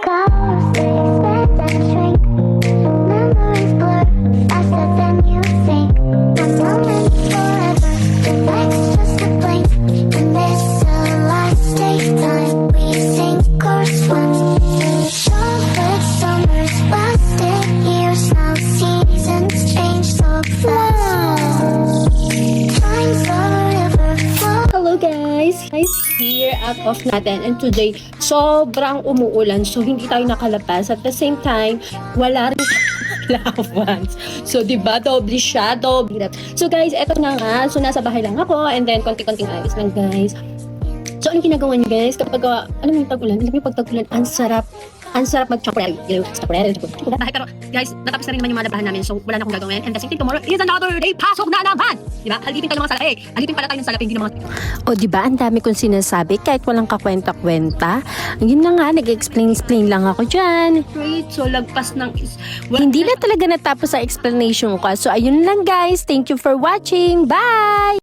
Ghosts expand and shrink. Memories blur faster than you think. One moment forever, the next just a blink. And this elastic time we sink or swim. Chocolate summers lasted years now. Seasons change so fast. Time's a river flow. Hello guys! Here out of natin, and today sobrang umuulan, so hindi tayo nakalabas. At the same time, wala rin loved ones. So, diba? Doble siya. Doble. So, guys, eto na nga. So, nasa bahay lang ako, and then konti-konting ayos lang, guys. So, anong ginagawa niyo, guys? Kapag, alam mo yung tag-ulan? Alam mo yung pag tag-ulan, ang sarap mag-chocolate. Bahay, pero, guys, natapos na rin naman yung mga labahan namin, so wala na akong gagawin. And the same thing, tomorrow is another day. Pasok na naman! Diba? Alipin tayo ng mga salapi. Alipin pala tayo ng salapi, hindi ng mga... O diba, ang dami kong sinasabi kahit walang kakwenta-kwenta. Yun na nga, nag-explain lang ako dyan. Great, so lagpas ng... Hindi na talaga natapos ang explanation ko. So ayun lang guys, thank you for watching. Bye!